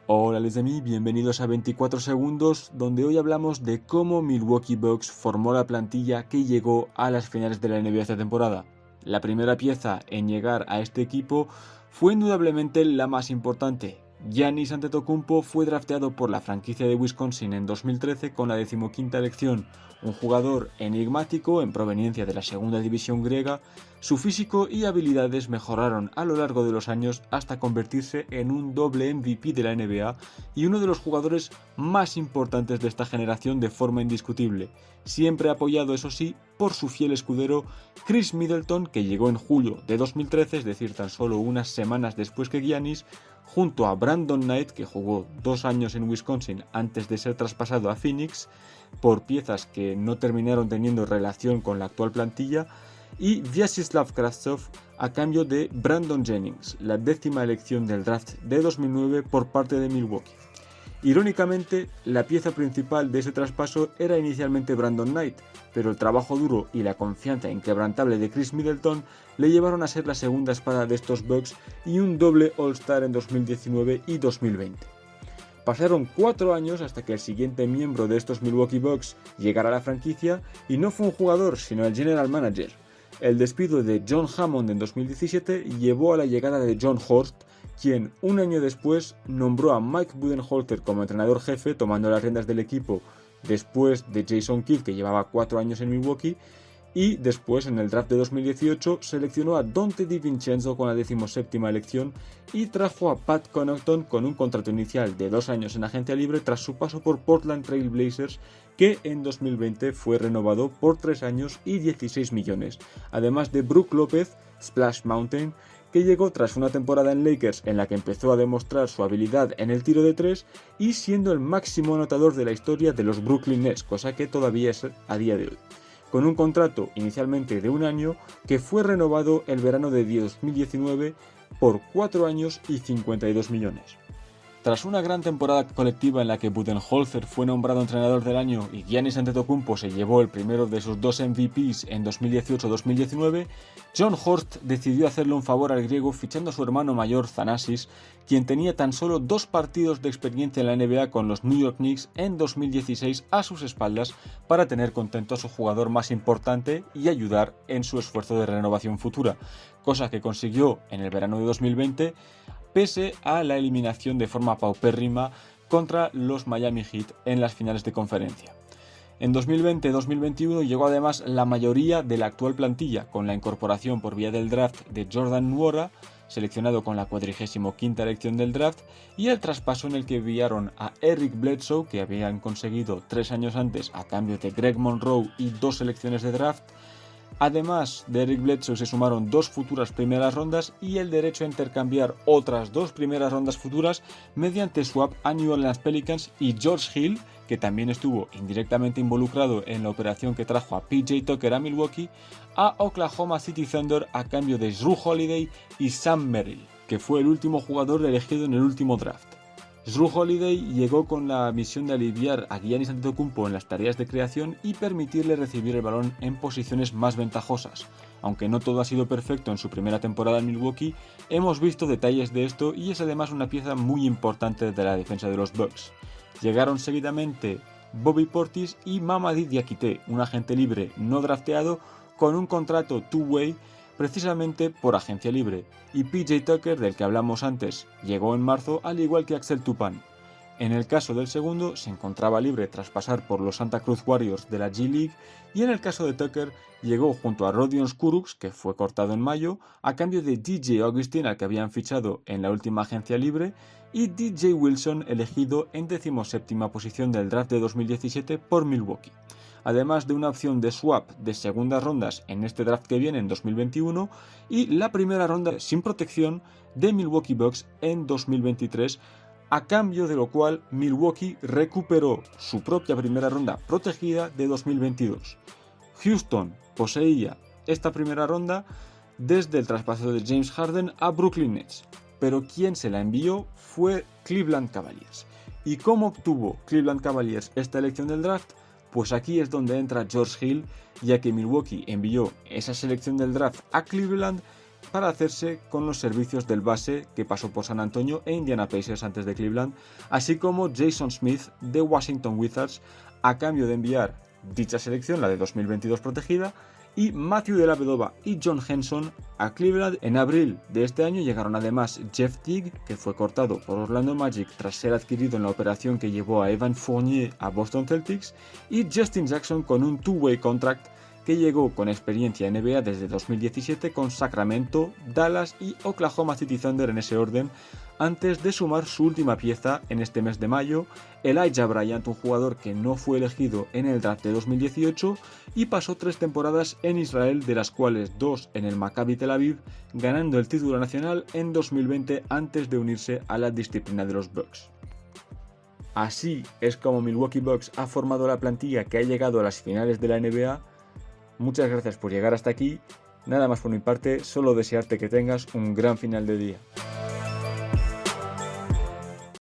Hola les amis, bienvenidos a 24 segundos, donde hoy hablamos de cómo Milwaukee Bucks formó la plantilla que llegó a las finales de la NBA esta temporada. La primera pieza en llegar a este equipo fue indudablemente la más importante. Giannis Antetokounmpo fue drafteado por la franquicia de Wisconsin en 2013 con la 15ª elección, un jugador enigmático en proveniencia de la segunda división griega. Su físico y habilidades mejoraron a lo largo de los años hasta convertirse en un doble MVP de la NBA y uno de los jugadores más importantes de esta generación de forma indiscutible, siempre apoyado, eso sí, por su fiel escudero Chris Middleton, que llegó en julio de 2013, es decir, tan solo unas semanas después que Giannis, junto a Brandon Knight, que jugó 2 años en Wisconsin antes de ser traspasado a Phoenix por piezas que no terminaron teniendo relación con la actual plantilla, y Vyacheslav Krasov a cambio de Brandon Jennings, la 10ª elección del draft de 2009 por parte de Milwaukee. Irónicamente, la pieza principal de ese traspaso era inicialmente Brandon Knight, pero el trabajo duro y la confianza inquebrantable de Chris Middleton le llevaron a ser la segunda espada de estos Bucks y un doble All-Star en 2019 y 2020. Pasaron 4 años hasta que el siguiente miembro de estos Milwaukee Bucks llegara a la franquicia, y no fue un jugador sino el general manager. El despido de John Hammond en 2017 llevó a la llegada de Jon Horst, quien un año después nombró a Mike Budenholzer como entrenador jefe, tomando las riendas del equipo después de Jason Kidd, que llevaba 4 años en Milwaukee, y después en el draft de 2018 seleccionó a Donte DiVincenzo con la 17ª elección y trajo a Pat Connaughton con un contrato inicial de 2 años en agencia libre tras su paso por Portland Trail Blazers, que en 2020 fue renovado por 3 años y 16 millones, además de Brook López, Splash Mountain, que llegó tras una temporada en Lakers en la que empezó a demostrar su habilidad en el tiro de 3 y siendo el máximo anotador de la historia de los Brooklyn Nets, cosa que todavía es a día de hoy, con un contrato inicialmente de 1 año que fue renovado el verano de 2019 por 4 años y 52 millones. Tras una gran temporada colectiva en la que Budenholzer fue nombrado entrenador del año y Giannis Antetokounmpo se llevó el primero de sus 2 MVPs en 2018-2019, Jon Horst decidió hacerle un favor al griego fichando a su hermano mayor Thanasis, quien tenía tan solo 2 partidos de experiencia en la NBA con los New York Knicks en 2016 a sus espaldas, para tener contento a su jugador más importante y ayudar en su esfuerzo de renovación futura, cosa que consiguió en el verano de 2020, pese a la eliminación de forma paupérrima contra los Miami Heat en las finales de conferencia. En 2020-2021 llegó además la mayoría de la actual plantilla, con la incorporación por vía del draft de Jordan Nwora, seleccionado con la 45ª elección del draft, y el traspaso en el que enviaron a Eric Bledsoe, que habían conseguido 3 años antes a cambio de Greg Monroe y 2 selecciones de draft. Además de Eric Bledsoe se sumaron 2 futuras primeras rondas y el derecho a intercambiar otras 2 primeras rondas futuras mediante swap a New Orleans Pelicans y George Hill, que también estuvo indirectamente involucrado en la operación que trajo a PJ Tucker a Milwaukee, a Oklahoma City Thunder a cambio de Jrue Holiday y Sam Merrill, que fue el último jugador elegido en el último draft. Jrue Holiday llegó con la misión de aliviar a Giannis Antetokounmpo en las tareas de creación y permitirle recibir el balón en posiciones más ventajosas. Aunque no todo ha sido perfecto en su primera temporada en Milwaukee, hemos visto detalles de esto y es además una pieza muy importante de la defensa de los Bucks. Llegaron seguidamente Bobby Portis y Mamadi Diakité, un agente libre no drafteado con un contrato two-way, precisamente por agencia libre, y PJ Tucker, del que hablamos antes, llegó en marzo, al igual que Axel Toupane. En el caso del segundo, se encontraba libre tras pasar por los Santa Cruz Warriors de la G-League, y en el caso de Tucker, llegó junto a Rodion Kurucs, que fue cortado en mayo, a cambio de DJ Augustin, al que habían fichado en la última agencia libre, y DJ Wilson, elegido en 17ª posición del draft de 2017 por Milwaukee, además de una opción de swap de segundas rondas en este draft que viene en 2021 y la primera ronda sin protección de Milwaukee Bucks en 2023, a cambio de lo cual Milwaukee recuperó su propia primera ronda protegida de 2022. Houston poseía esta primera ronda desde el traspaso de James Harden a Brooklyn Nets, pero quien se la envió fue Cleveland Cavaliers. ¿Y cómo obtuvo Cleveland Cavaliers esta elección del draft? Pues aquí es donde entra George Hill, ya que Milwaukee envió esa selección del draft a Cleveland para hacerse con los servicios del base que pasó por San Antonio e Indiana Pacers antes de Cleveland, así como Jason Smith de Washington Wizards, a cambio de enviar dicha selección, la de 2022 protegida, y Matthew Dellavedova y John Henson a Cleveland. En abril de este año llegaron además Jeff Teague, que fue cortado por Orlando Magic tras ser adquirido en la operación que llevó a Evan Fournier a Boston Celtics, y Justin Jackson con un two-way contract que llegó con experiencia en NBA desde 2017 con Sacramento, Dallas y Oklahoma City Thunder en ese orden, antes de sumar su última pieza en este mes de mayo, Elijah Bryant, un jugador que no fue elegido en el draft de 2018 y pasó 3 temporadas en Israel, de las cuales 2 en el Maccabi Tel Aviv, ganando el título nacional en 2020 antes de unirse a la disciplina de los Bucks. Así es como Milwaukee Bucks ha formado la plantilla que ha llegado a las finales de la NBA. Muchas gracias por llegar hasta aquí. Nada más por mi parte, solo desearte que tengas un gran final de día.